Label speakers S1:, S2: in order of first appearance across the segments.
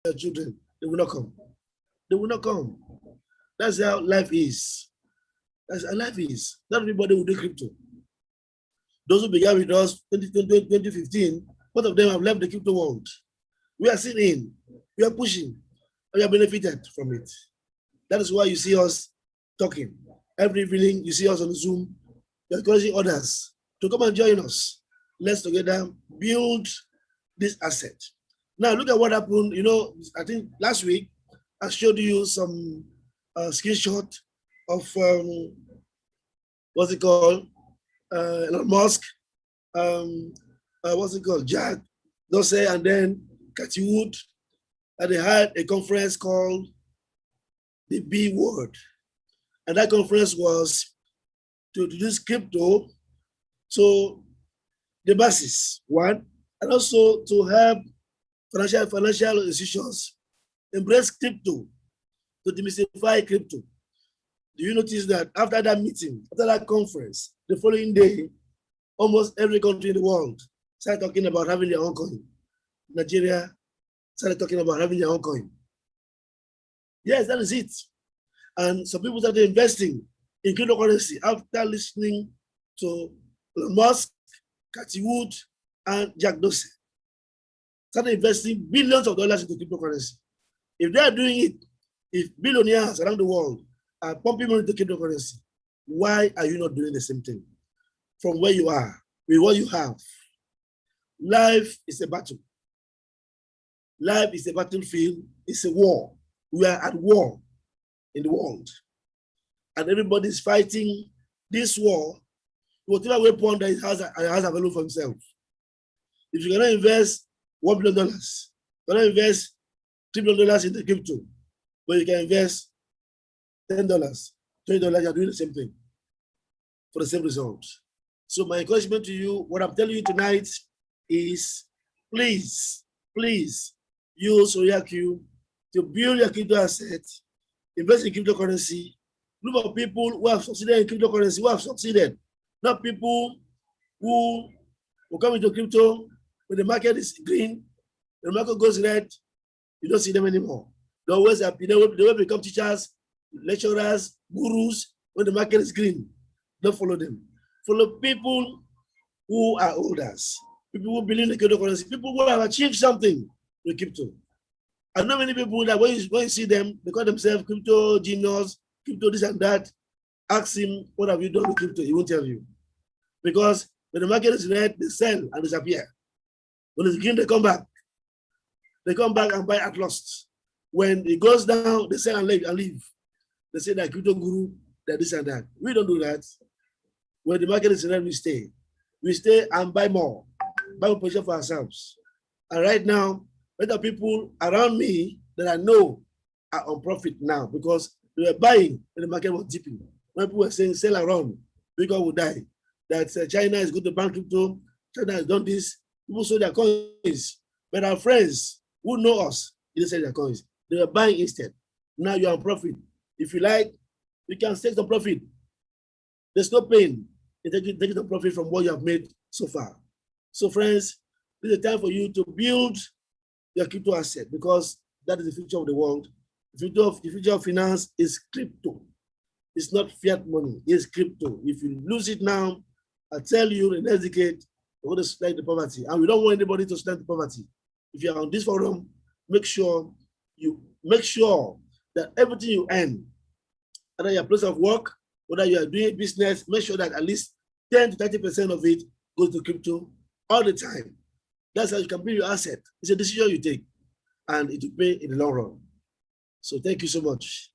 S1: their children, they will not come. They will not come. That's how life is. That's how life is. Not everybody will do crypto. Those who began with us 2015, both of them have left the crypto world. We are still in. We are pushing. And we are benefited from it. That is why you see us talking. Every evening, you see us on Zoom. We are encouraging others to come and join us. Let's together build this asset. Now, look at what happened. You know, I think last week, I showed you some screenshot of what's it called? Elon Musk, what's it called? Jack Dorsey, and then Cathy Wood. And they had a conference called the B Word. And that conference was to introduce crypto to the masses, one, and also to help financial institutions embrace crypto, to demystify crypto. Do you notice that after that meeting, after that conference, the following day, almost every country in the world started talking about having their own coin? Nigeria started talking about having their own coin. Yes, that is it. And some people started investing in cryptocurrency after listening to Elon Musk, Cathy Wood, and Jack Dorsey. Started investing billions of dollars into cryptocurrency. If they are doing it, if billionaires around the world are pumping money into cryptocurrency, why are you not doing the same thing? From where you are, with what you have. Life is a battle. Life is a battlefield. It's a war. We are at war in the world. And everybody's fighting this war, whatever weapon that he has available for himself. If you cannot invest $1 billion, you cannot invest $3 billion in the crypto, but you can invest $10, $20, you're doing the same thing for the same result. So my encouragement to you, what I'm telling you tonight is please use OyaQ to build your crypto asset, invest in cryptocurrency. Look for people who have succeeded in cryptocurrency, who have succeeded, not people who will come into crypto when the market is green, the market goes red, you don't see them anymore. They always have, they will become teachers, lecturers, gurus when the market is green. Don't follow them. Follow people who are elders, people who believe in cryptocurrency, people who have achieved something with crypto. I know many people that when you see them, they call themselves crypto genius, crypto this and that. Ask him, what have you done with crypto? He won't tell you. Because when the market is red, they sell and disappear. When it's green, they come back. They come back and buy at lost. When it goes down, they sell and leave. They say that crypto guru, that this and that. We don't do that. When the market is red, we stay. We stay and buy more position for ourselves. And right now, there are people around me that I know are on profit now because they were buying when the market was dipping. When people were saying sell around, people will die. That China is going to ban crypto, China has done this. People sold their coins. But our friends who know us, they didn't sell their coins. They were buying instead. Now you're on profit. If you like, you can take some profit. There's no pain in taking the profit from what you have made so far. So friends, this is a time for you to build your crypto asset because that is the future of the world. The future of finance is crypto. It's not fiat money, it's crypto. If you lose it now, I tell you in the next decade, you're going to slide the poverty. And we don't want anybody to slide the poverty. If you're on this forum, make sure that everything you earn, whether your place of work, whether you are doing business, make sure that at least 10 to 30% of it goes to crypto all the time. That's how you can build your asset. It's a decision you take, and it will pay in the long run. So thank you so much.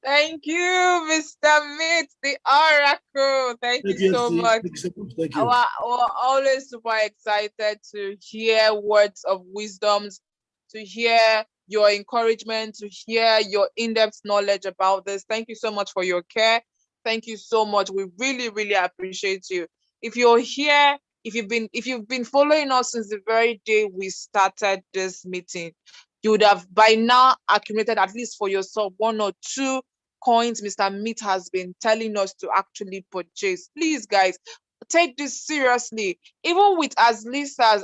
S2: Thank you, Mr. Meet, the Oracle. Thank you so much.
S1: Thank you so much. Thank you.
S2: We're always super excited to hear words of wisdoms, to hear your encouragement, to hear your in-depth knowledge about this. Thank you so much for your care. Thank you so much. We really, really appreciate you. If you're here, if you've been following us since the very day we started this meeting, you would have by now accumulated at least for yourself 1 or 2 coins Mr. Meet has been telling us to actually purchase. Please, guys, take this seriously. Even with as least as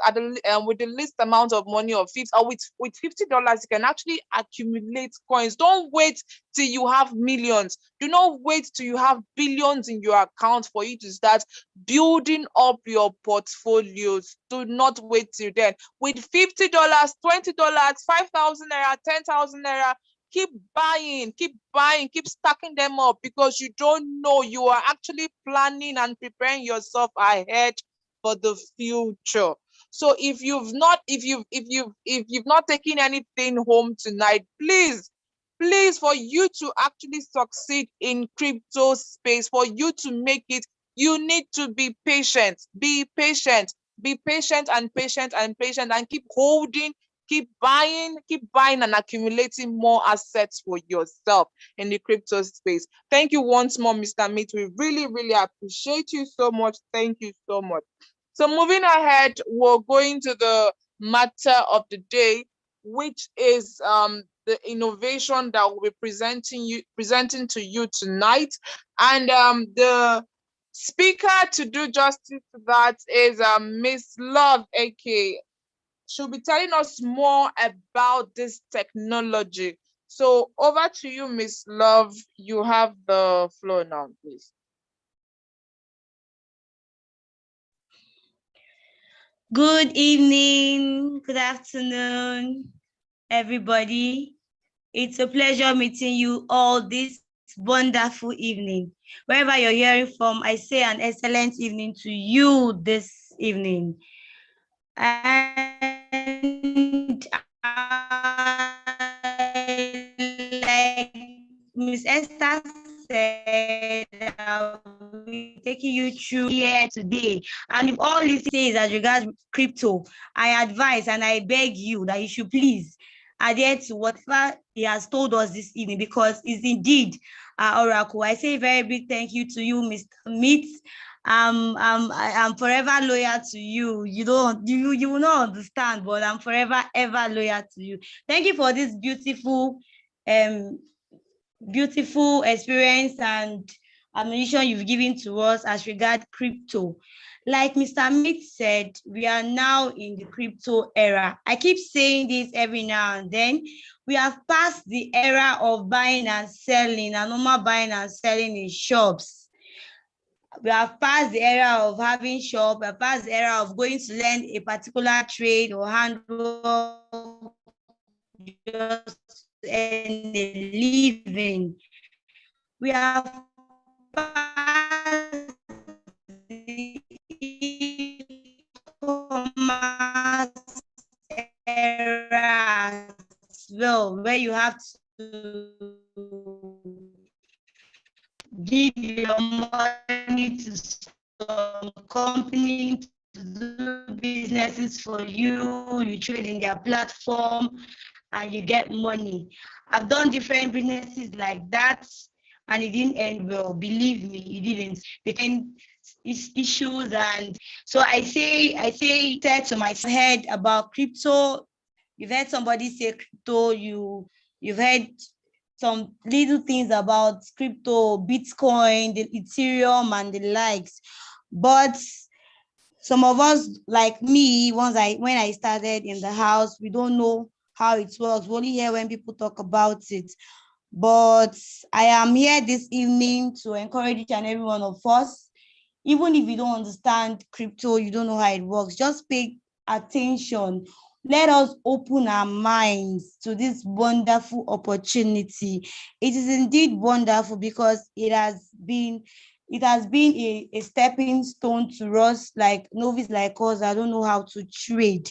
S2: with the least amount of money of 50 or with $50, you can actually accumulate coins. Don't wait till you have millions. Do not wait till you have billions in your account for you to start building up your portfolios. Do not wait till then. With $50, $20, 5,000 naira, 10,000 naira, keep buying, keep stacking them up, because you don't know, you are actually planning and preparing yourself ahead for the future. So if you've not taken anything home tonight, please, for you to actually succeed in crypto space, for you to make it, you need to be patient. Be patient. Be patient and patient and patient, and keep holding, keep buying and accumulating more assets for yourself in the crypto space. Thank you once more, Mr. Meat. We really, really appreciate you so much. Thank you so much. So moving ahead, we're going to the matter of the day, which is the innovation that we'll be presenting to you tonight. And the speaker to do justice to that is Miss Love, aka. She'll be telling us more about this technology. So over to you, Miss Love. You have the floor now, please.
S3: Good evening, good afternoon, everybody. It's a pleasure meeting you all this wonderful evening. Wherever you're hearing from, I say an excellent evening to you this evening. And like Miss Esther said, I'll be taking you through here today. And if all this says as regards crypto, I advise and I beg you that you should please adhere to whatever he has told us this evening, because it's indeed our oracle. I say a very big thank you to you, Mr. Meat. I'm forever loyal to you. You will not understand, but I'm forever ever loyal to you. Thank you for this beautiful experience and ammunition you've given to us as regard crypto. Like Mr. Meat said, we are now in the crypto era. I keep saying this every now and then. We have passed the era of buying and selling, and normal buying and selling in shops. We have passed the era of having shop. We have passed the era of going to learn a particular trade or handwork just to earn a living. We have passed the e-commerce era as well, where you have to give your money to some company to do businesses for you. You trade in their platform and you get money. I've done different businesses like that, and it didn't end well. Believe me, it didn't. Became issues, and so I said to myself, heard about crypto. You've heard somebody say crypto. You've heard some little things about crypto, Bitcoin, the Ethereum, and the likes. But some of us, like me, when I started in the house, we don't know how it works. We only hear when people talk about it. But I am here this evening to encourage each and every one of us. Even if you don't understand crypto, you don't know how it works, just pay attention. Let us open our minds to this wonderful opportunity. It is indeed wonderful because it has been a stepping stone to us, like novice like us. I don't know how to trade.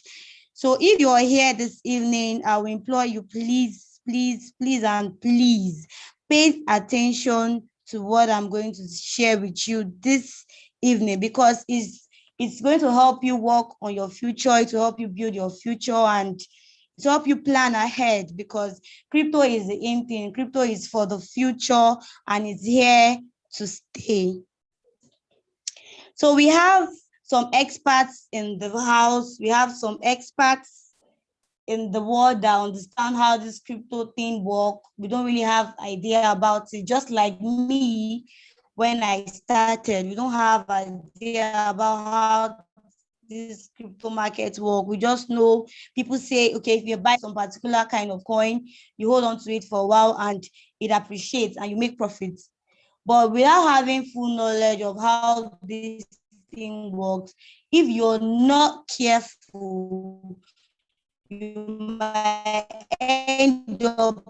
S3: So if you are here this evening, I will implore you, please, please, please, and please pay attention to what I'm going to share with you this evening, because it's going to help you work on your future. It will help you build your future, and to help you plan ahead, because crypto is the in thing. Crypto is for the future and it's here to stay. So we have some experts in the house. We have some experts in the world that understand how this crypto thing works. We don't really have idea about it. Just like me, when I started. We don't have idea about how this crypto market work. We just know people say, okay, if you buy some particular kind of coin, you hold on to it for a while and it appreciates and you make profits. But without having full knowledge of how this thing works, if you're not careful, you might end up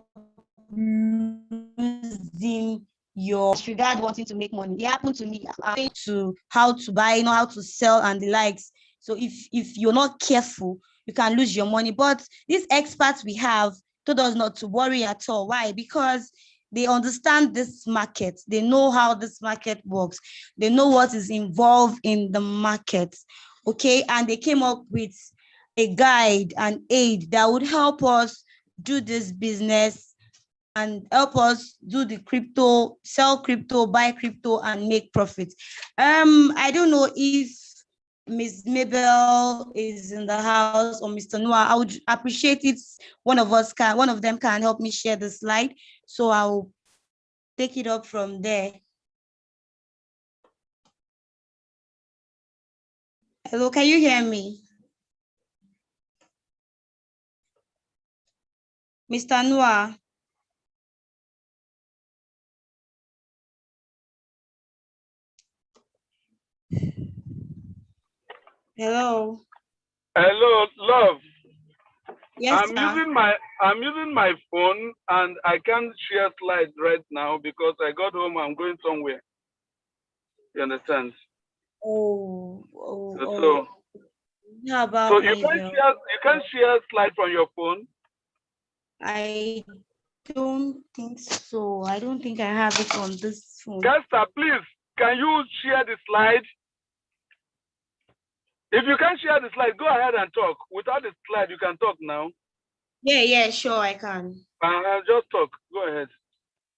S3: losing your regard wanting to make money. It happened to me. To how to buy, know how to sell and the likes. So if you're not careful, you can lose your money. But these experts we have told us not to worry at all. Why? Because they understand this market. They know how this market works. They know what is involved in the market. Okay, and they came up with a guide and aid that would help us do this business and help us do the crypto, sell crypto, buy crypto, and make profits. I don't know if Ms. Mabel is in the house or Mr. Noah. I would appreciate it. One of them can help me share the slide. So I'll take it up from there. Hello, can you hear me? Mr. Noah. Hello.
S4: Hello, love.
S3: Yes,
S4: I'm using my phone and I can't share slides right now because I got home. I'm going somewhere. You understand?
S3: Oh. How about
S4: so you can't share slides from your phone?
S3: I don't think so. I don't think I have it on this phone.
S4: Kester, please, can you share the slide? If you can't share the slide, go ahead and talk. Without the slide, you can talk now.
S3: Yeah, sure, I can.
S4: Just talk. Go ahead.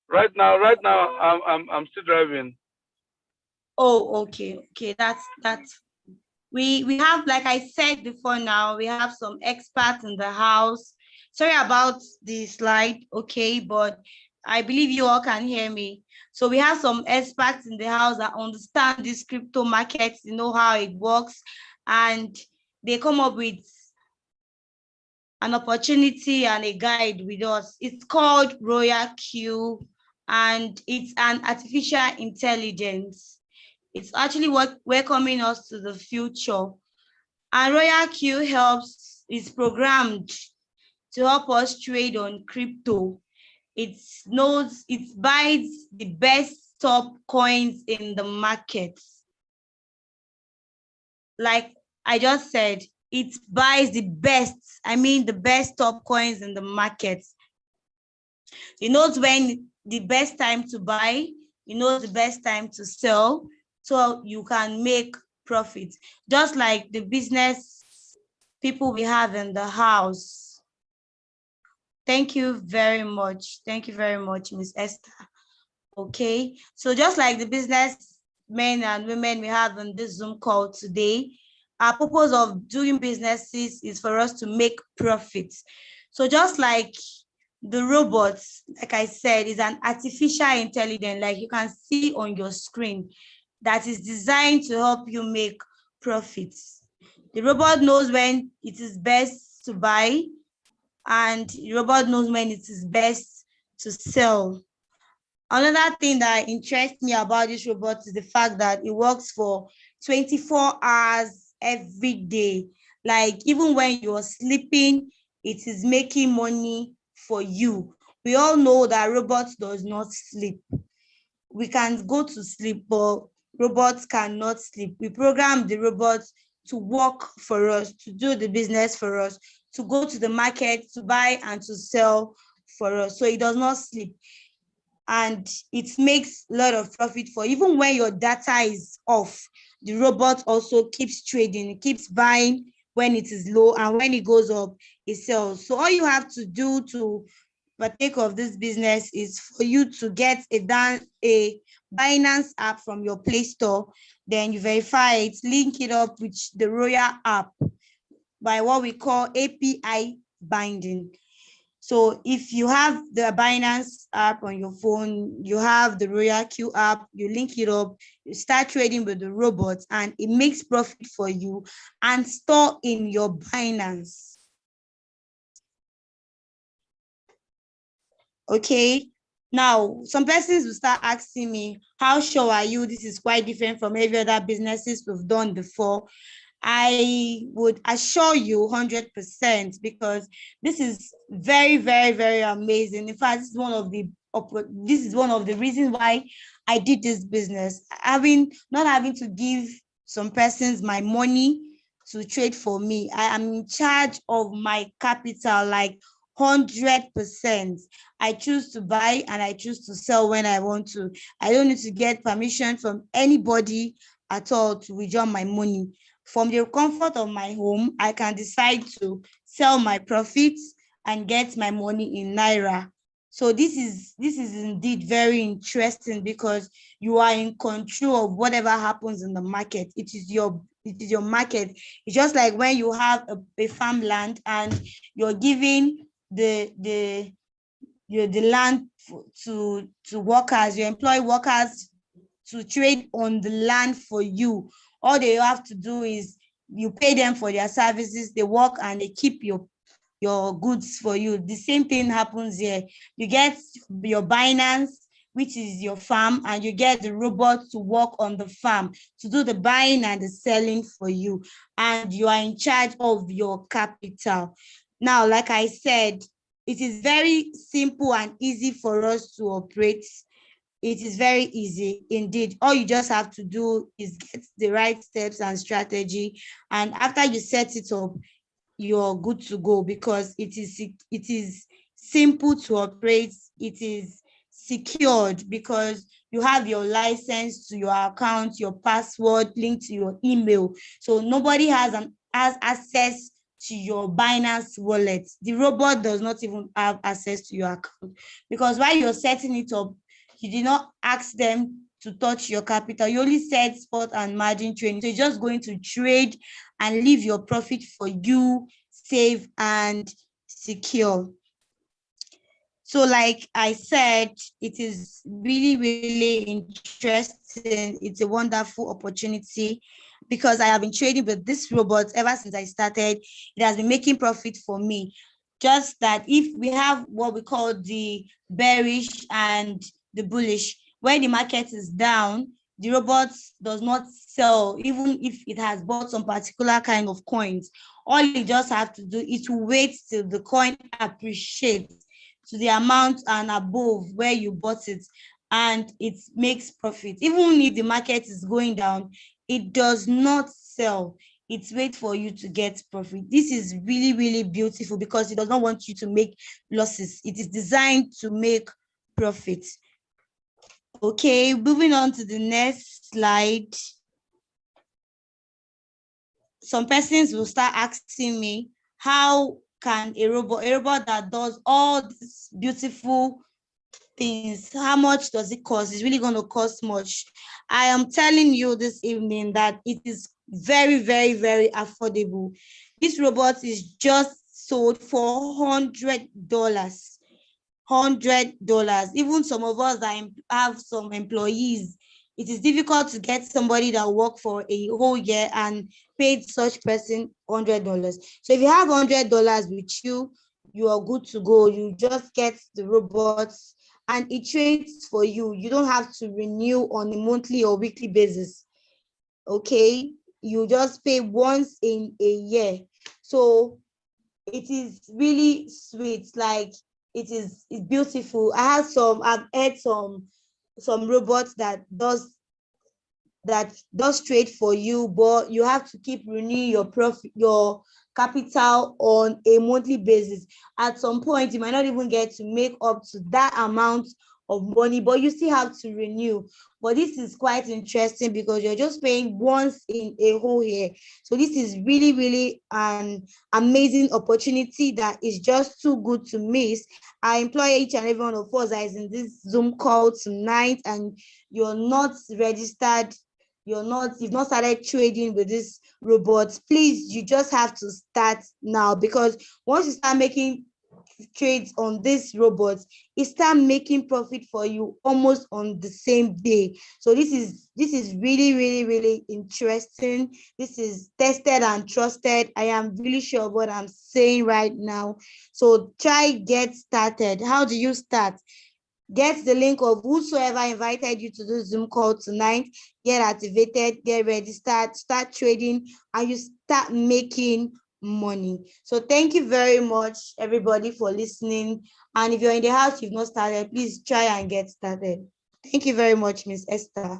S4: Right now, I'm still driving.
S3: Oh, okay. That's we have, like I said before now, we have some experts in the house. Sorry about the slide, okay, but I believe you all can hear me. So we have some experts in the house that understand this crypto markets, you know how it works, and they come up with an opportunity and a guide with us. It's called Royal Q, and it's an artificial intelligence. It's actually welcoming us to the future. And Royal Q is programmed to help us trade on crypto. It buys the best top coins in the market. Like I just said, it buys the best top coins in the market. It knows when the best time to buy, it knows the best time to sell, so you can make profit. Just like the business people we have in the house. Thank you very much. Thank you very much, Ms. Esther. Okay, so just like the business men and women we have on this Zoom call today, our purpose of doing businesses is for us to make profits. So just like the robots, like I said, is an artificial intelligence, like you can see on your screen, that is designed to help you make profits. The robot knows when it is best to buy, and the robot knows when it is best to sell. Another thing that interests me about this robot is the fact that it works for 24 hours every day. Like even when you're sleeping, it is making money for you. We all know that robots does not sleep. We can go to sleep, but robots cannot sleep. We program the robots to work for us, to do the business for us, to go to the market, to buy and to sell for us. So it does not sleep. And it makes a lot of profit for even when your data is off. The robot also keeps trading, it keeps buying when it is low, and when it goes up, it sells. So all you have to do to partake of this business is for you to get a Binance app from your Play Store. Then you verify it, link it up with the Royal app by what we call API binding. So if you have the Binance app on your phone, you have the Royal Q app, you link it up, you start trading with the robots, and it makes profit for you and store in your Binance. Okay. Now, some persons will start asking me, how sure are you? This is quite different from every other businesses we've done before. I would assure you 100% because this is very, very, very amazing. In fact, this is one of the reasons why I did this business. Not having to give some persons my money to trade for me. I am in charge of my capital, like 100%. I choose to buy and I choose to sell when I want to. I don't need to get permission from anybody at all to withdraw my money. From the comfort of my home, I can decide to sell my profits and get my money in Naira. So this is indeed very interesting because you are in control of whatever happens in the market. It is your market. It's just like when you have a farmland and you're giving the land to workers, you employ workers to trade on the land for you. All they have to do is you pay them for their services, they work and they keep your goods for you. The same thing happens here. You get your Binance, which is your farm, and you get the robot to work on the farm to do the buying and the selling for you, and you are in charge of your capital. Now, like I said, it is very simple and easy for us to operate. It is very easy indeed. All you just have to do is get the right steps and strategy, and after you set it up, you're good to go because it is simple to operate. It is secured because you have your license to your account, your password linked to your email. So nobody has access to your Binance wallet. The robot does not even have access to your account because while you're setting it up, you did not ask them to touch your capital. You only said spot and margin trading. So you're just going to trade and leave your profit for you, safe and secure. So like I said, it is really, really interesting. It's a wonderful opportunity because I have been trading with this robot ever since I started. It has been making profit for me. Just that if we have what we call the bearish and the bullish, when the market is down, the robot does not sell, even if it has bought some particular kind of coins. All you just have to do is to wait till the coin appreciates to the amount and above where you bought it, and it makes profit. Even if the market is going down, it does not sell. It waits for you to get profit. This is really, really beautiful because it does not want you to make losses. It is designed to make profit. Okay, moving on to the next slide. Some persons will start asking me, how can a robot that does all these beautiful things, how much does it cost? It's really going to cost much. I am telling you this evening that it is very, very, very affordable. This robot is just sold for $100. $100. Even some of us that have some employees, it is difficult to get somebody that work for a whole year and paid such person $100. So if you have $100 with you, you are good to go. You just get the robots and it trades for you. You don't have to renew on a monthly or weekly basis. Okay, you just pay once in a year. So it is really sweet. Like it's beautiful. I've heard some robots that does trade for you, but you have to keep renewing your profit, your capital on a monthly basis. At some point, you might not even get to make up to that amount of money, but you still have to renew. But this is quite interesting because you're just paying once in a whole year. So this is really, really an amazing opportunity that is just too good to miss. I employ each and every one of us that is in this Zoom call tonight, and you're not registered, you've not started trading with this robot, please, you just have to start now, because once you start making trades on these robots, it start making profit for you almost on the same day. So this is really, really, really interesting. This is tested and trusted. I am really sure of what I'm saying right now. So try get started. How do you start? Get the link of whosoever invited you to the Zoom call tonight. Get activated, get registered, start trading, and you start making money. So thank you very much, everybody, for listening. And if you're in the house, you've not started, please try and get started. Thank you very much, Miss Esther.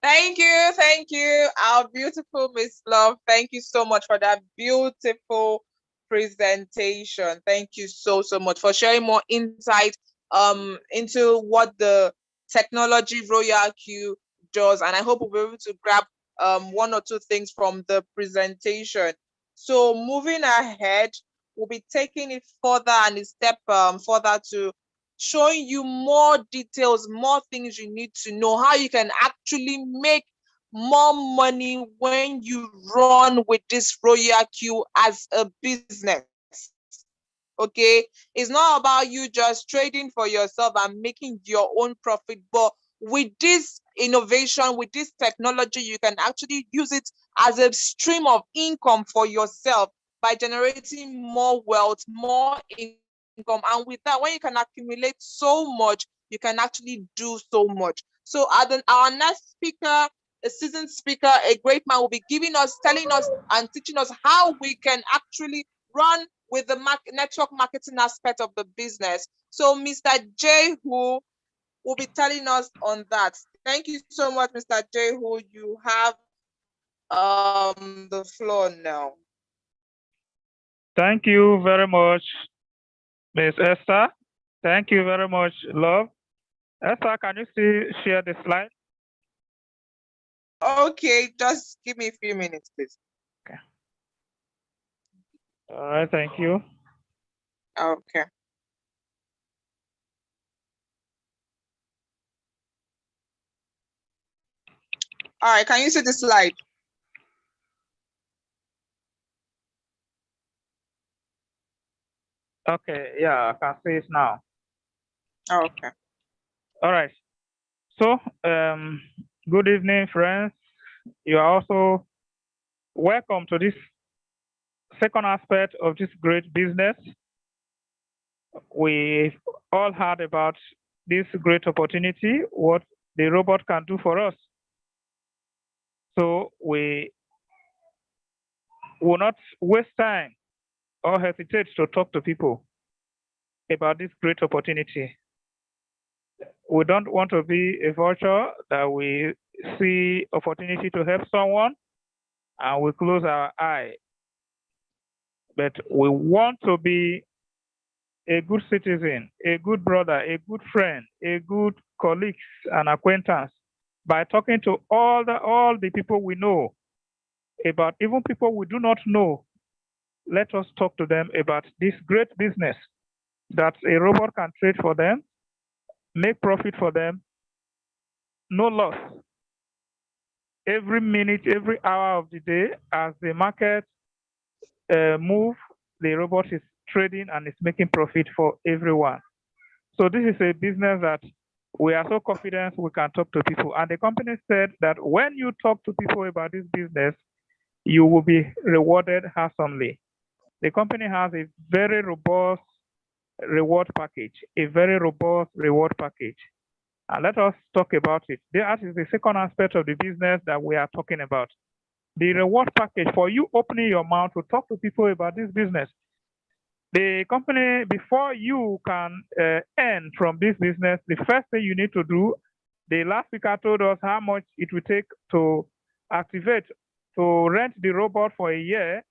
S2: Thank you, our beautiful Miss Love. Thank you so much for that beautiful presentation. Thank you so much for sharing more insight into what the technology Royal Q does, and I hope we'll be able to grab one or two things from the presentation. So moving ahead, we'll be taking it further and a step further to showing you more details, more things you need to know, how you can actually make more money when you run with this Royal Q as a business. Okay, it's not about you just trading for yourself and making your own profit, but with this innovation, with this technology, you can actually use it as a stream of income for yourself by generating more wealth, more income. And with that, when you can accumulate so much, you can actually do so much. So our next speaker, a seasoned speaker, a great man, will be telling us and teaching us how we can actually run with the network marketing aspect of the business. So Mr. J. Who will be telling us on that. Thank you so much, Mr. J. Who. You have the floor now.
S5: Thank you very much, Ms. Esther. Thank you very much, Love. Esther, can you still share the slide?
S2: Okay, just give me a few minutes, please.
S5: Okay. All right, thank you.
S2: Okay. All right, can you see the slide?
S5: Okay, yeah, I can see it now.
S2: Okay.
S5: All right. So, good evening, friends. You are also welcome to this second aspect of this great business. We all heard about this great opportunity, what the robot can do for us. So we will not waste time or hesitate to talk to people about this great opportunity. We don't want to be a vulture that we see opportunity to help someone and we close our eye. But we want to be a good citizen, a good brother, a good friend, a good colleague and acquaintance by talking to all the people we know about, even people we do not know. Let us talk to them about this great business that a robot can trade for them, make profit for them, no loss. Every minute, every hour of the day, as the market move, the robot is trading and it's making profit for everyone. So this is a business that we are so confident we can talk to people. And the company said that when you talk to people about this business, you will be rewarded handsomely. The company has a very robust reward package, a very robust reward package. And let us talk about it. That is the second aspect of the business that we are talking about. The reward package for you opening your mouth to talk to people about this business. The company, before you can earn from this business, the first thing you need to do, the last speaker told us how much it will take to activate, to rent the robot for a year,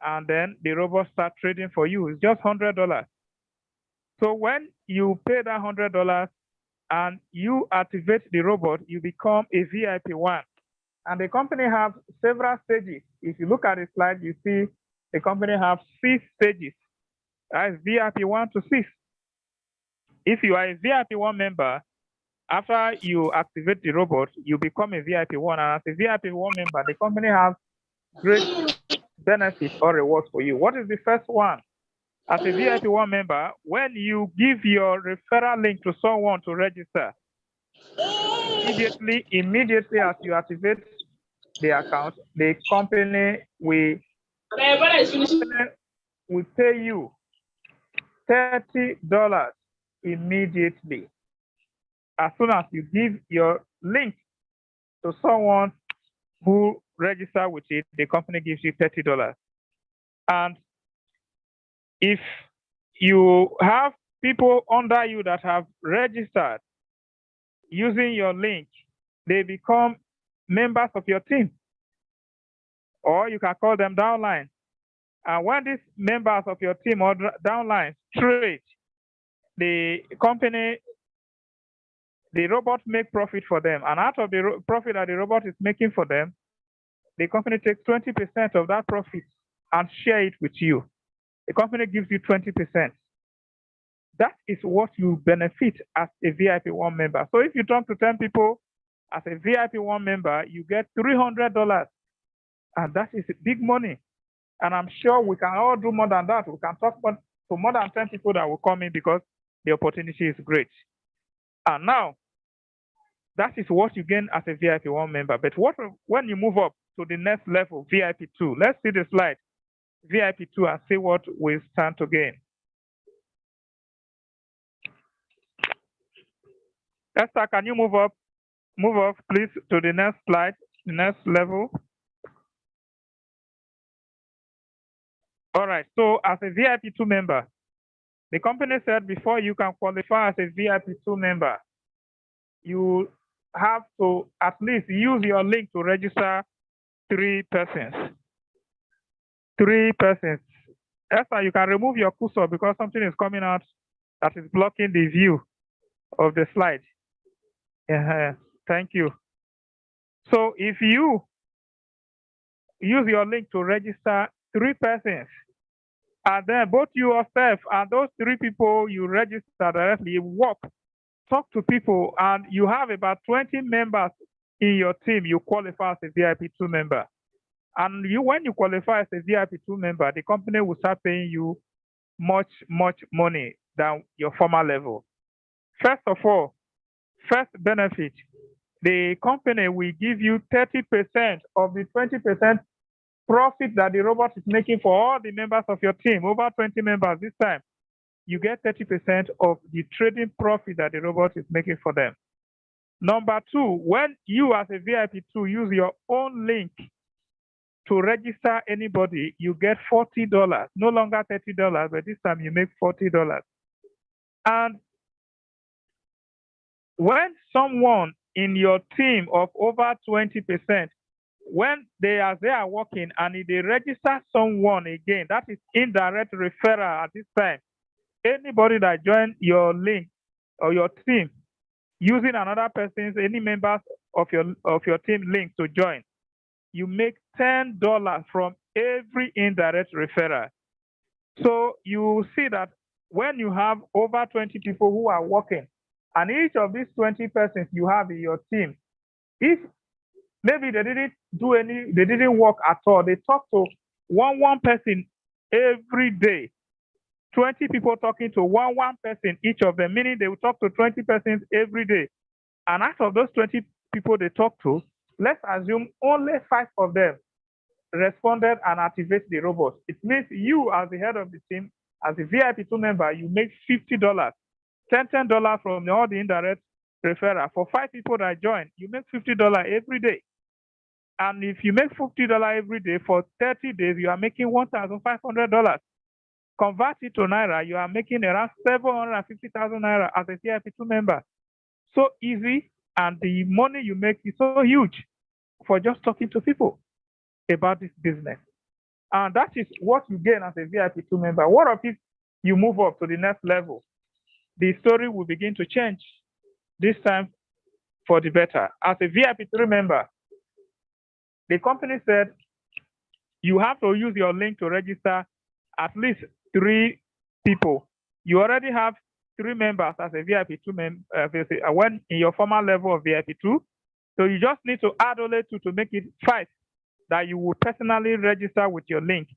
S5: and then the robot start trading for you. It's just $100. So when you pay that $100 and you activate the robot, you become a VIP 1. And the company has several stages. If you look at the slide, you see the company has 6 stages. That's VIP 1 to 6. If you are a VIP 1 member, after you activate the robot, you become a VIP 1. And as a VIP 1 member, the company has great benefits or rewards for you. What is the first one? As a VIP 1 member, when you give your referral link to someone to register, immediately as you activate the account, the company will pay you $30 immediately. As soon as you give your link to someone who register with it, the company gives you $30. And if you have people under you that have registered using your link, they become members of your team, or you can call them downline. And when these members of your team or downline trade, the company, the robot make profit for them. And out of the profit that the robot is making for them, the company takes 20% of that profit and share it with you. The company gives you 20%. That is what you benefit as a VIP 1 member. So if you talk to 10 people as a VIP 1 member, you get $300. And that is big money. And I'm sure we can all do more than that. We can talk to more than 10 people that will come in because the opportunity is great. And now, that is what you gain as a VIP 1 member. But when you move up to the next level, VIP 2, let's see the slide, VIP 2, and see what we stand to gain. Esther, can you move up, please, to the next slide, the next level? All right, so as a VIP 2 member, the company said before you can qualify as a VIP 2 member, you have to at least use your link to register 3 persons. 3 persons. Esther, you can remove your cursor because something is coming out that is blocking the view of the slide. Thank you. So if you use your link to register 3 persons, and then both you yourself and those 3 people you register directly work, talk to people, and you have about 20 members in your team, you qualify as a VIP 2 member. And when you qualify as a VIP 2 member, the company will start paying you much money than your former level. First of all, first benefit, the company will give you 30% of the 20% profit that the robot is making for all the members of your team, over 20 members this time. You get 30% of the trading profit that the robot is making for them. Number 2, when you as a VIP 2 use your own link to register anybody, you get $40, no longer $30, but this time you make $40. And when someone in your team of over 20%, when they are working and if they register someone again, that is indirect referral at this time. Anybody that join your link or your team using another person's, any members of your team link to join, you make $10 from every indirect referral. So you see that when you have over 20 people who are working, and each of these 20 persons you have in your team, if maybe they didn't work at all, they talk to one person every day, 20 people talking to one person, each of them, meaning they will talk to 20 persons every day. And out of those 20 people they talk to, let's assume only 5 of them responded and activated the robot. It means you, as the head of the team, as a VIP 2 member, you make $50, $10 from all the indirect referral. For 5 people that join, you make $50 every day. And if you make $50 every day for 30 days, you are making $1,500. Convert it to Naira, you are making around 750,000 Naira as a VIP 2 member. So easy, and the money you make is so huge for just talking to people about this business. And that is what you gain as a VIP 2 member. What if you move up to the next level? The story will begin to change, this time for the better. As a VIP 3 member, the company said you have to use your link to register at least 3 people. You already have 3 members as a VIP 2 member when in your former level of VIP 2. So you just need to add only 2 to make it 5. that you will personally register with your link.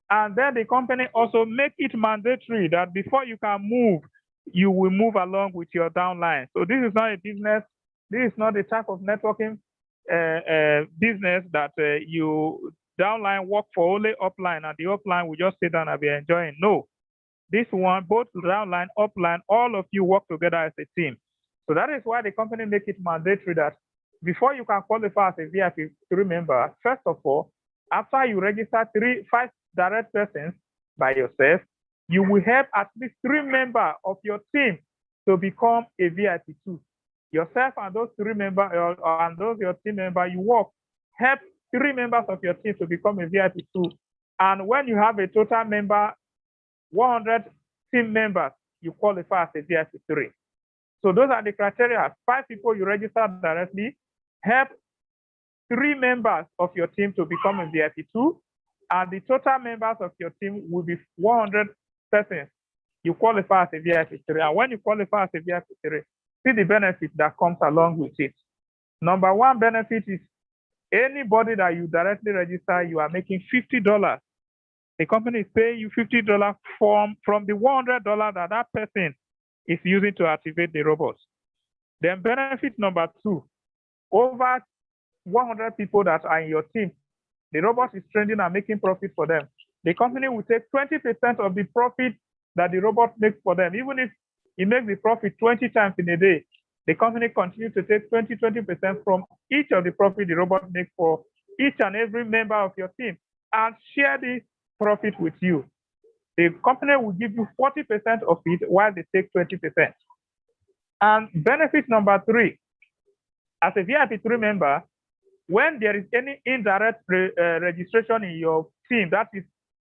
S5: And then the company also make it mandatory that before you can move, you will move along with your downline. So this is not a business. This is not the type of networking business that you downline work for only upline, and the upline will just sit down and be enjoying. No, this one, both downline, upline, all of you work together as a team. So that is why the company make it mandatory that before you can qualify as a VIP3 member, first of all, after you register 5 direct persons by yourself, you will help at least 3 members of your team to become a VIP2. Yourself and those 3 members, and those your team members, you work, help 3 members of your team to become a VIP2. And when you have a total member, 100 team members, you qualify as a VIP3. So those are the criteria. 5 people you register directly, help 3 members of your team to become a VIP2, and the total members of your team will be 100 persons. You qualify as a VIP3. And when you qualify as a VIP3, see the benefit that comes along with it. Number 1 benefit is anybody that you directly register, you are making $50. The company is paying you $50 from the $100 that person is using to activate the robots. Then benefit number 2, over 100 people that are in your team, the robot is training and making profit for them. The company will take 20% of the profit that the robot makes for them. Even if it makes the profit 20 times in a day, the company continues to take 20% from each of the profit the robot makes for each and every member of your team and share the profit with you. The company will give you 40% of it while they take 20%. And benefit number 3, as a VIP3 member, when there is any indirect registration in your team, that is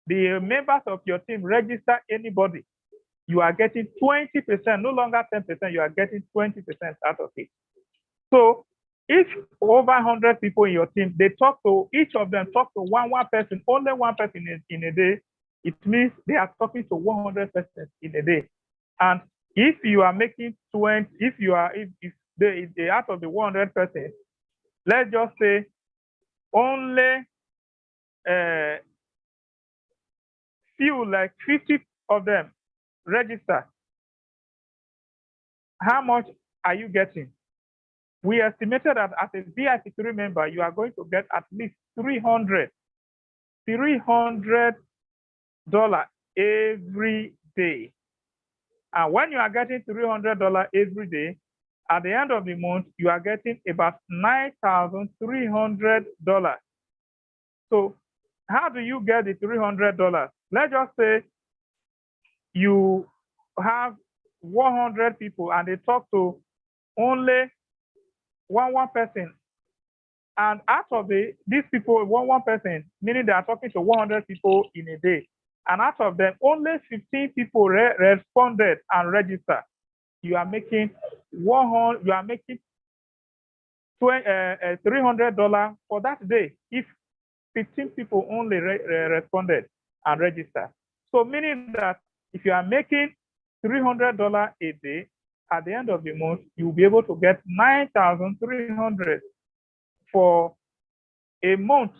S5: the members of your team register anybody, you are getting 20%, no longer 10%, you are getting 20% out of it. So if over 100 people in your team, they talk to, each of them talk to one person, only one person in a day, it means they are talking to 100 persons in a day. And if you are making 20, if they out of the 100 persons, let's just say only few, like 50 of them register, how much are you getting? We estimated that as a VIP3 member, you are going to get at least $300 every day. And when you are getting $300 every day, at the end of the month, you are getting about $9,300. So how do you get the $300? Let's just say you have 100 people and they talk to only one person. And out of these people, one person, meaning they are talking to 100 people in a day. And out of them, only 15 people responded and registered. You are making $300 for that day if 15 people only responded and registered. So meaning that if you are making $300 a day, at the end of the month, you'll be able to get $9,300 for a month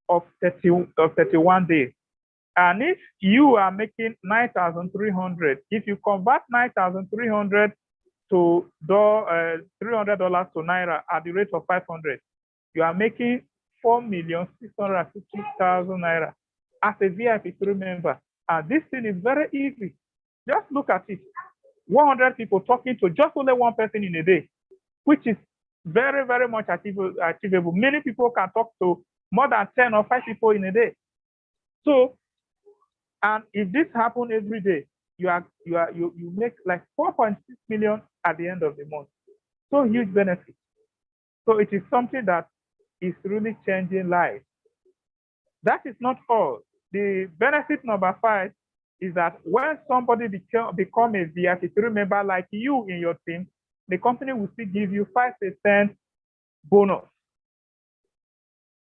S5: of 31 days. And if you are making $9,300, if you convert $9,300 to $300 to Naira at the rate of 500, you are making 4,650,000 Naira as a VIP3 member. And this thing is very easy. Just look at it. 100 people talking to just only one person in a day, which is very, very much achievable. Many people can talk to more than 10 or 5 people in a day. So, and if this happens every day, you make like 4.6 million at the end of the month. So huge benefit. So it is something that is really changing lives. That is not all. The benefit number 5 is that when somebody become a VIP3 member like you in your team, the company will still give you 5% bonus.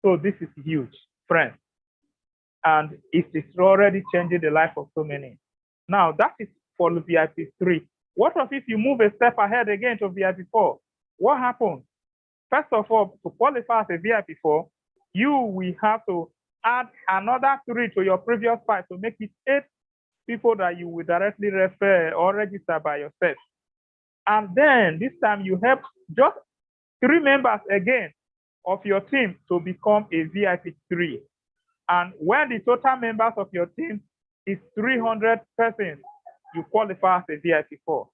S5: So this is huge, friends. And it is already changing the life of so many. Now that is for the VIP3. What if you move a step ahead again to VIP4? What happens? First of all, to qualify as a VIP4, you will have to add another 3 to your previous 5 to make it 8 people that you will directly refer or register by yourself. And then this time you help just 3 members again of your team to become a VIP 3. And when the total members of your team is 300 persons, you qualify as a VIP 4.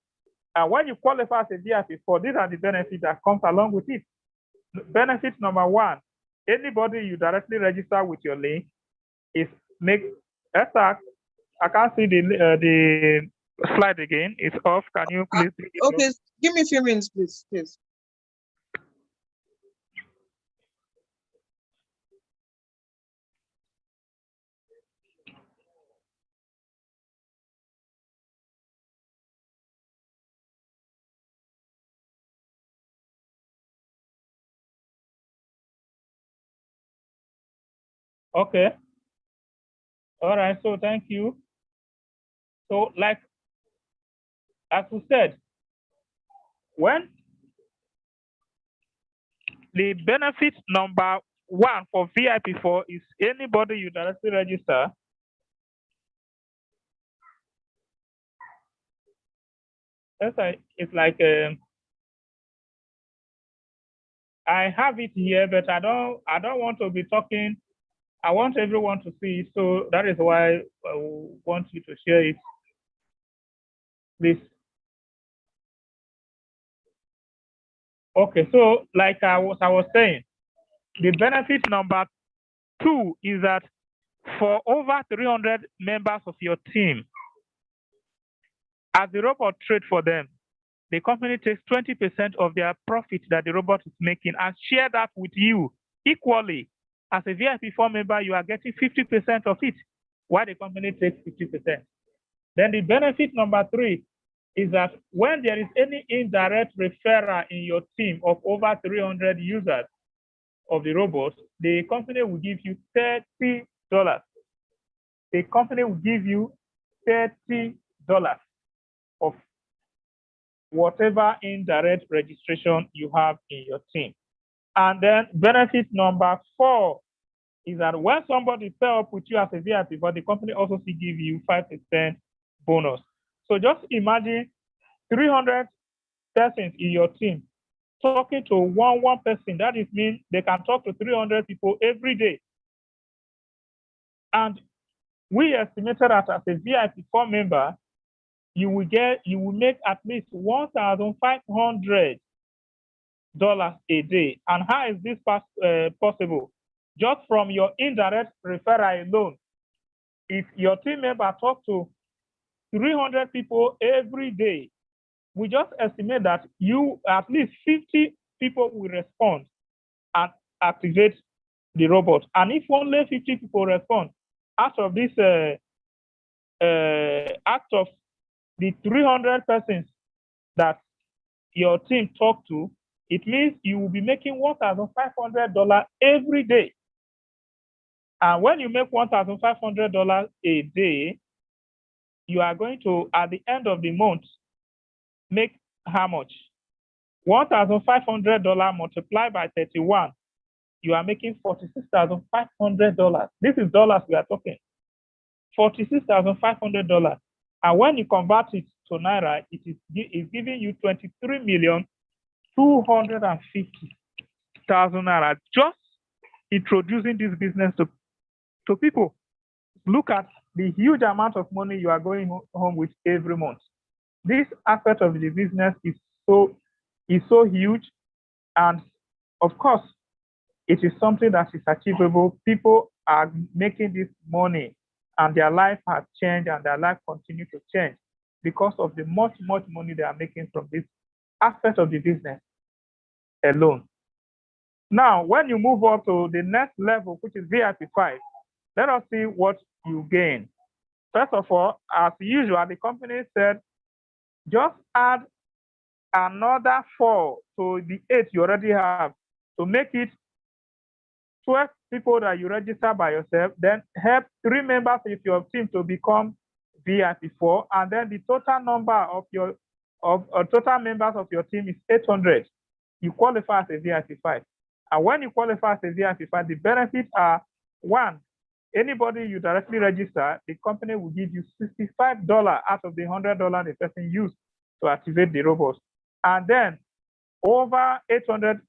S5: And when you qualify as a VIP 4, these are the benefits that comes along with it. Benefit number 1, anybody you directly register with your link is I can't see the slide again. It's off. Can you please?
S2: Okay, give me a few minutes, please.
S5: Okay. All right. So thank you. So like as we said, when the benefit number 1 for VIP 4 is anybody you directly register. It's like I have it here, but I don't want to be talking. I want everyone to see it, so that is why I want you to share it, please. Okay, so like I was saying, the benefit number 2 is that for over 300 members of your team, as the robot trade for them, the company takes 20% of their profit that the robot is making and share that with you equally. As a VIP 4 member, you are getting 50% of it, while the company takes 50%. Then the benefit number 3 is that when there is any indirect referral in your team of over 300 users of the robot, the company will give you $30. The company will give you $30 of whatever indirect registration you have in your team. And then benefit number 4 is that when somebody pair up with you as a VIP, but the company also still give you 5% bonus. So just imagine 300 persons in your team talking to one person. That is mean they can talk to 300 people every day. And we estimated that as a VIP 4 member, you will make at least $1,500 a day. And how is this possible? Just from your indirect referral alone. If your team member talk to 300 people every day, we just estimate that at least 50 people will respond and activate the robot. And if only 50 people respond, out of this out of the 300 persons that your team talk to, it means you will be making $1,500 every day. And when you make $1,500 a day, you are going to, at the end of the month, make how much? $1,500 multiplied by 31, you are making $46,500. This is dollars we are talking. $46,500. And when you convert it to Naira, it is giving you 23,250,000 Naira just introducing this business to people. Look at the huge amount of money you are going home with every month. This aspect of the business is so huge, and of course, it is something that is achievable. People are making this money, and their life has changed, and their life continue to change because of the much money they are making from this aspect of the business alone. Now, when you move up to the next level, which is VIP 5, let us see what you gain. First of all, as usual, the company said, just add another 4 to the 8 you already have to make it 12 people that you register by yourself, then help 3 members of your team to become VIP 4, and then the total number of total members of your team is 800. You qualify as a VIP 5. And when you qualify as a VIP5, the benefits are: one, anybody you directly register, the company will give you $65 out of the $100 the person used to activate the robot. And then over 800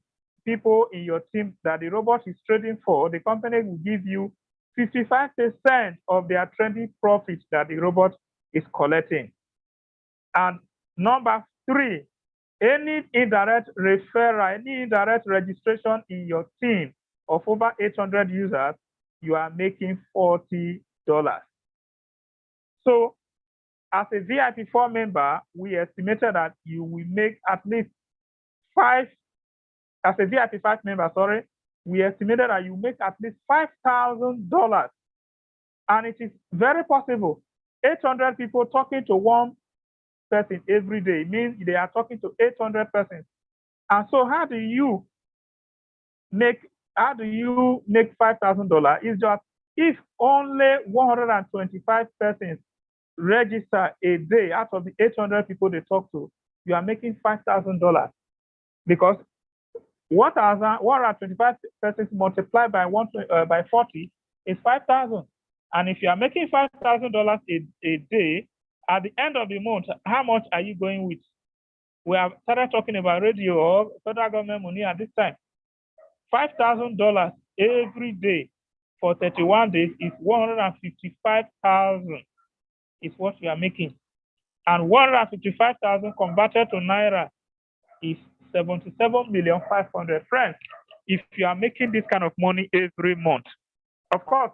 S5: people in your team that the robot is trading for, the company will give you 55% of their trading profit that the robot is collecting. And number three, any indirect referral, any indirect registration in your team of over 800 users, you are making $40. So as a VIP4 member, we estimated that you will make at least as a VIP5 member, sorry, we estimated that you make at least $5,000. And it is very possible. 800 people talking to one person every day means they are talking to 800 persons. And so how do you make $5,000? It's just if only 125 persons register a day out of the 800 people they talk to, you are making $5,000, because 125 persons multiplied by 40 is 5,000. And if you are making $5,000 a day, at the end of the month, how much are you going with? We have started talking about radio or federal government money at this time. $5,000 every day for 31 days is 155,000 is what you are making. And 155,000 converted to Naira is 77,500,000. Friends, if you are making this kind of money every month, of course,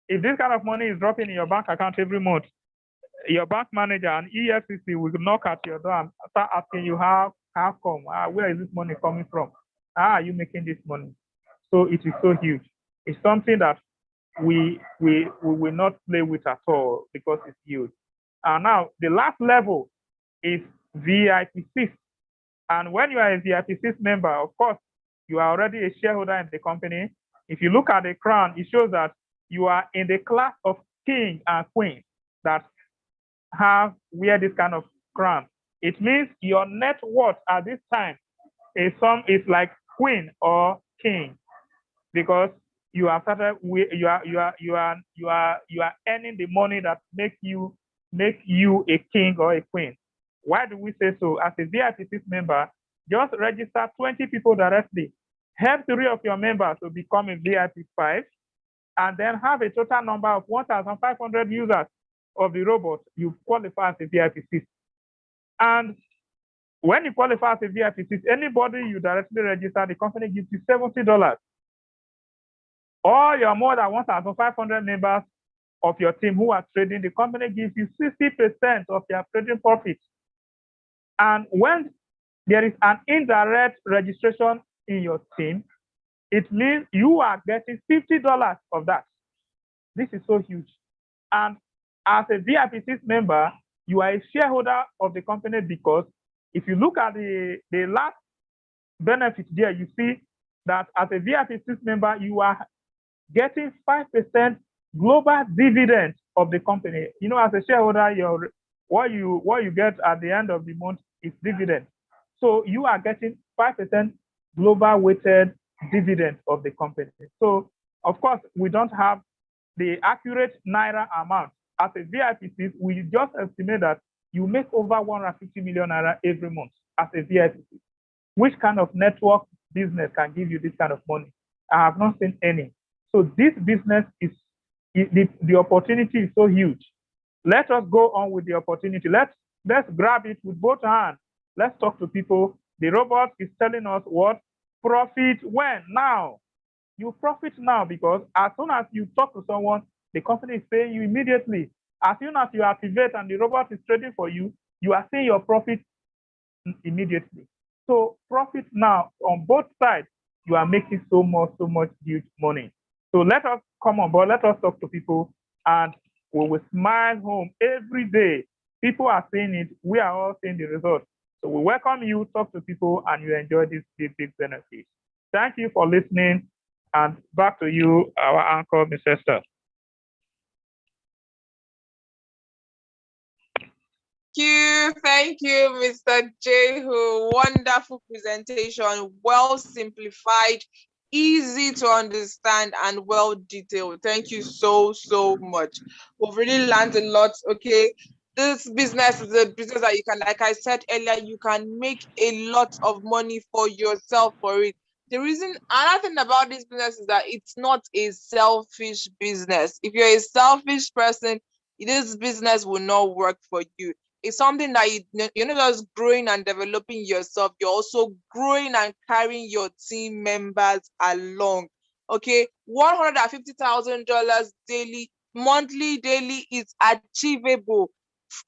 S5: if this kind of money is dropping in your bank account every month, your bank manager and EFCC will knock at your door and start asking you how come, where is this money coming from? How are you making this money? So it is so huge. It's something that we will not play with at all because it's huge. And now the last level is VIP6. And when you are a VIP6 member, of course, you are already a shareholder in the company. If you look at the crown, it shows that you are in the class of king and queen that wear this kind of crown. It means your net worth at this time is like queen or king, because you are earning the money that make you a king or a queen. Why do we say so? As a VIP6 member, just register 20 people directly. Help 3 of your members to become a VIP5, and then have a total number of 1,500 users of the robot. You qualify as a VIP6. And when you qualify as a VIP6, anybody you directly register, the company gives you $70. Or you're more than 1,500 members of your team who are trading, the company gives you 60% of their trading profit. And when there is an indirect registration in your team, it means you are getting $50 of that. This is so huge. And as a VIP6 member, you are a shareholder of the company, because if you look at the last benefit there, you see that as a VIP6 member, you are getting 5% global dividend of the company. You know, as a shareholder, what you get at the end of the month is dividend. So you are getting 5% global weighted dividend of the company. So of course, we don't have the accurate Naira amount. As a VIP6, we just estimate that you make over 150 million Naira every month as a VIP6. Which kind of network business can give you this kind of money? I have not seen any. So this business the opportunity is so huge. Let us go on with the opportunity. Let's grab it with both hands. Let's talk to people. The robot is telling us what? Profit when? Now. You profit now, because as soon as you talk to someone, the company is paying you immediately. As soon as you activate and the robot is trading for you, you are seeing your profit immediately. So profit now on both sides, you are making so much huge money. So let us come on board, let us talk to people, and we will smile home every day. People are seeing it, we are all seeing the results. So we welcome you, talk to people, and you enjoy this big benefit. Thank you for listening, and back to you, our anchor, Ms. Esther.
S2: Thank you, Mr. Jehu. Wonderful presentation, well simplified, easy to understand and well detailed. Thank you so much. We've really learned a lot. Okay, this business is a business that you can, like I said earlier, you can make a lot of money for yourself for it. The reason, another thing about this business is that it's not a selfish business. If you're a selfish person, this business will not work for you. It's something that you're not just growing and developing yourself, you're also growing and carrying your team members along. Okay, $150,000 daily, monthly, daily is achievable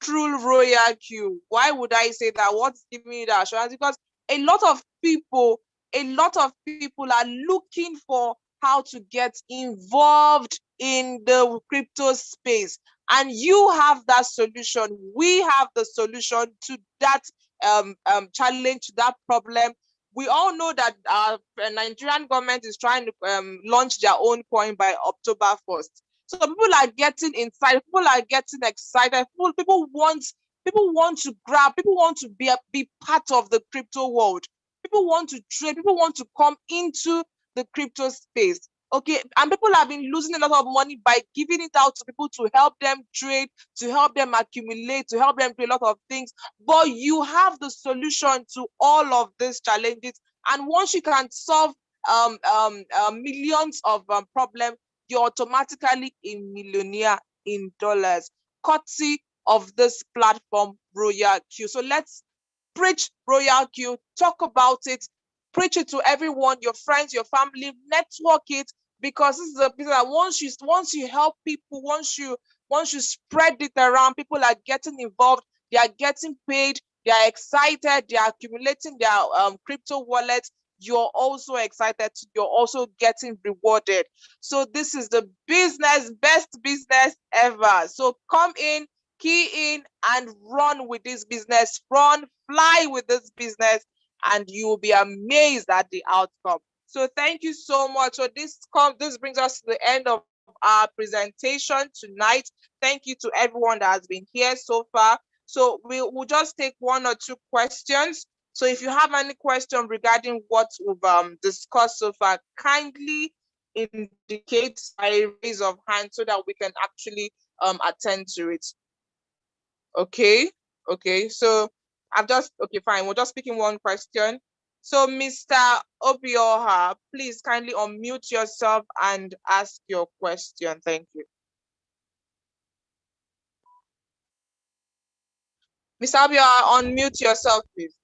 S2: through Royal Q. Why would I say that? What's giving me that assurance? Because a lot of people are looking for how to get involved in the crypto space, and you have that solution. We have the solution to that challenge, to that problem. We all know that the Nigerian government is trying to launch their own coin by October 1st. So people are getting inside, people are getting excited, people want to grab, people want to be part of the crypto world. People want to trade, people want to come into the crypto space. Okay, and people have been losing a lot of money by giving it out to people to help them trade, to help them accumulate, to help them do a lot of things. But you have the solution to all of these challenges. And once you can solve millions of problems, you're automatically a millionaire in dollars, courtesy of this platform, Royal Q. So let's preach Royal Q, talk about it, preach it to everyone, your friends, your family, network it, because this is a business that once you help people, once you spread it around, people are getting involved, they are getting paid, they are excited, they are accumulating their crypto wallets. You're also excited, you're also getting rewarded. So this is the best business ever. So come in, key in, and run with this business, fly with this business, and you will be amazed at the outcome. So thank you so much. So this brings us to the end of our presentation tonight. Thank you to everyone that has been here so far. So we'll just take one or two questions. So if you have any question regarding what we've discussed so far, kindly indicate by raise of hand so that we can actually attend to it. Okay, so okay, fine. We're just picking one question. So Mr. Obioha, please kindly unmute yourself and ask your question. Thank you. Mr. Obioha, unmute yourself, please.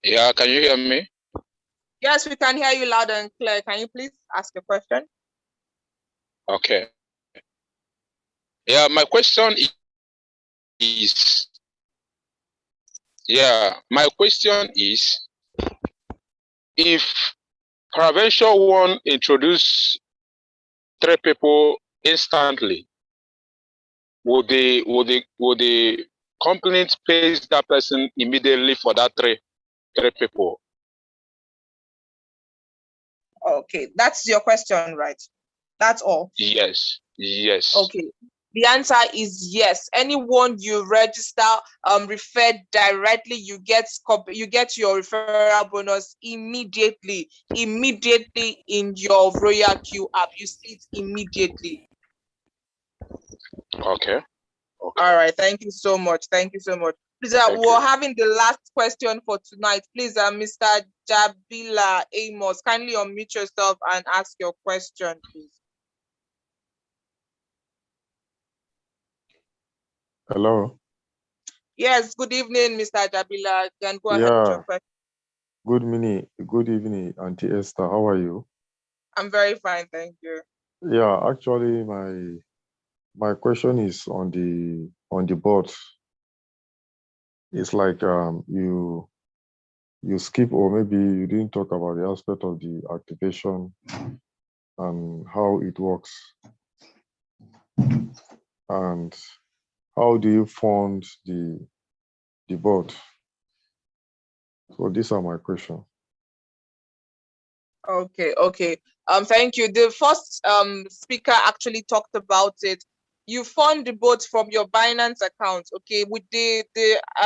S6: Yeah, can you hear me?
S2: Yes, we can hear you loud and clear. Can you please ask a question?
S6: Okay. Yeah, my question is, if Prevention One introduce 3 people instantly, would the company pay that person immediately for that three people?
S2: Okay, that's your question, right? That's all.
S6: Yes.
S2: Okay. The answer is yes. Anyone you register, refer directly, you get your referral bonus immediately in your Royal Q app. You see it immediately.
S6: Okay.
S2: All right. Thank you so much. Please, we're having the last question for tonight. Please, Mr. Jabila Amos, kindly unmute yourself and ask your question, please.
S7: Hello.
S2: Yes, good evening, Mr. Jabila. You can go ahead with your question.
S7: Good evening, Auntie Esther. How are you?
S2: I'm very fine, thank you.
S7: Yeah, actually, my question is on the bot. It's like you skip, or maybe you didn't talk about the aspect of the activation and how it works, and how do you fund the bot? So these are my questions.
S2: Okay. Thank you. The first speaker actually talked about it. You fund the bot from your Binance account. Okay, with the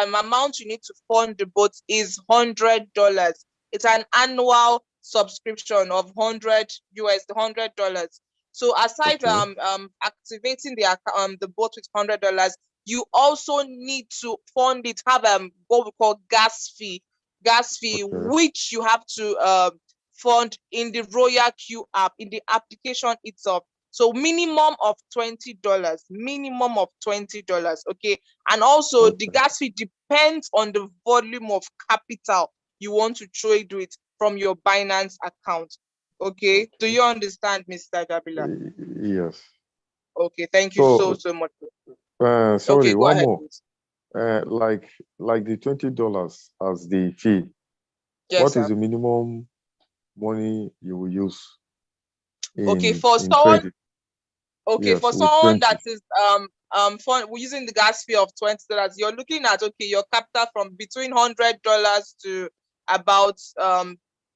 S2: amount you need to fund the bot is $100. It's an annual subscription of $100. So aside activating the bot with $100, you also need to fund it, have what we call gas fee, which you have to fund in the Royal Q app, in the application itself. So minimum of $20, okay? And also the gas fee depends on the volume of capital you want to trade with from your Binance account. Okay, do you understand, Mr. Jabila?
S7: Yes.
S2: Okay, thank you so much.
S7: Sorry,
S2: okay,
S7: one
S2: ahead,
S7: more. Like the $20 as the fee.
S2: Yes,
S7: what
S2: sir.
S7: is the minimum money you will use
S2: Okay, for
S7: in
S2: someone,
S7: trading?
S2: okay,
S7: Yes,
S2: for
S7: with
S2: someone
S7: 20.
S2: that is we're using the gas fee of $20, you're looking at your capital from between $100 to about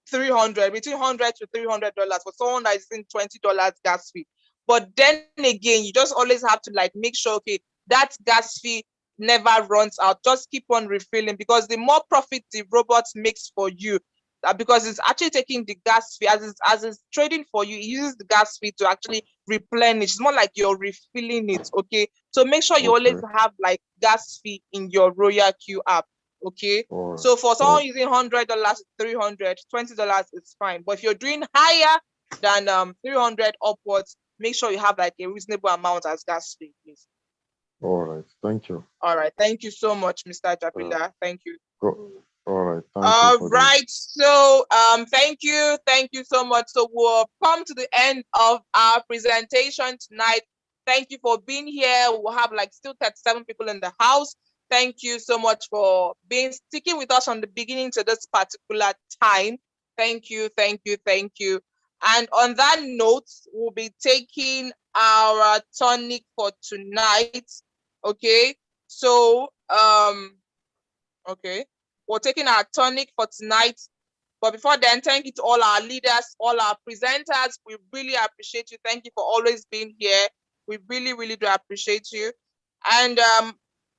S2: 300, between $100 to $300 for someone that is in $20 gas fee. But then again, you just always have to like make sure, okay, that gas fee never runs out. Just keep on refilling, because the more profit the robot makes for you, because it's actually taking the gas fee as it's trading for you, it uses the gas fee to actually replenish. It's more like you're refilling it. Okay, so make sure you always have like gas fee in your Royal Q app. Okay, so for someone using $100 to $300, $20 is fine. But if you're doing higher than 300 upwards, make sure you have like a reasonable amount as gas fee, please.
S7: All right, thank you.
S2: All right, thank you so much, Mr. Jabila. Thank you.
S7: All right, thank
S2: All
S7: you.
S2: right, so thank you so much. So we'll come to the end of our presentation tonight. Thank you for being here. We'll have like still 37 people in the house. Thank you so much for sticking with us from the beginning to this particular time. Thank you. And on that note, we'll be taking our tonic for tonight. Okay, so okay, we're taking our tonic for tonight. But before then, thank you to all our leaders, all our presenters. We really appreciate you. Thank you for always being here. We really, really do appreciate you. And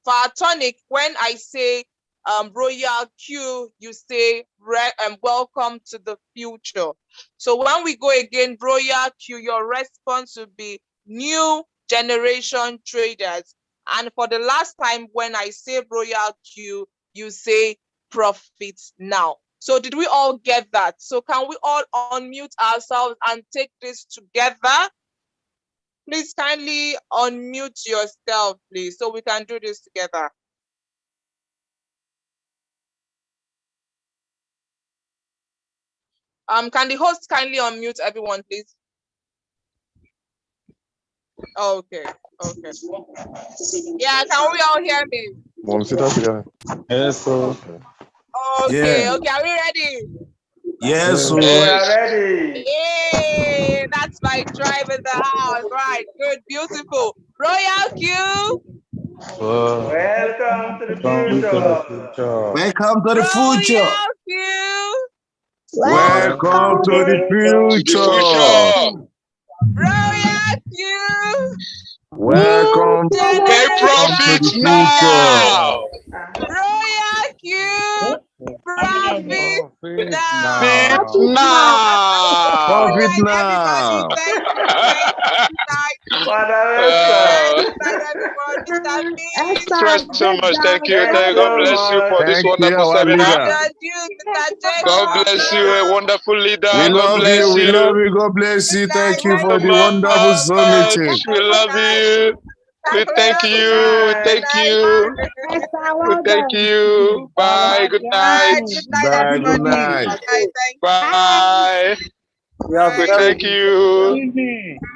S2: for our tonic, when I say Royal Q, you say welcome to the future. So when we go again, Royal Q, your response will be new generation traders. And for the last time, when I say Royal Q, you say profits now. So did we all get that? So can we all unmute ourselves and take this together? Please kindly unmute yourself, please, so we can do this together. Can the host kindly unmute everyone, please? Okay. Yeah, can we all hear me?
S8: Yes, sir.
S2: Okay, are we ready?
S8: Yes, sir.
S9: We are ready.
S2: Yay, that's my tribe in the house. Right, good, beautiful. Royal Q.
S9: Welcome to the future.
S8: Welcome to the future.
S2: Royal Q.
S8: Welcome to the future.
S2: Royal Q.
S8: Welcome to
S6: Make profits
S8: the
S6: now.
S2: Royal Q. Profit now.
S6: Profit now.
S8: Profit
S2: All right, everybody,
S8: now.
S2: thank you tonight. Everyone, Mr. B.
S6: Thanks so much. Thank you. God bless you for this
S8: Thank you,
S6: wonderful
S8: our
S6: seminar.
S8: leader.
S2: Mr.
S6: God
S2: Jacob.
S6: bless you, a wonderful leader.
S8: We
S6: God
S8: love
S6: bless
S8: you. We
S6: you.
S8: love you. God bless you. Thank you for the wonderful
S6: So much.
S8: summit.
S6: We love you. We thank you. Thank you. We thank you. Bye. Good night.
S2: Good night,
S8: Bye. Good
S2: everybody.
S8: night.
S2: Good night. Thank you.
S6: Bye. We thank you.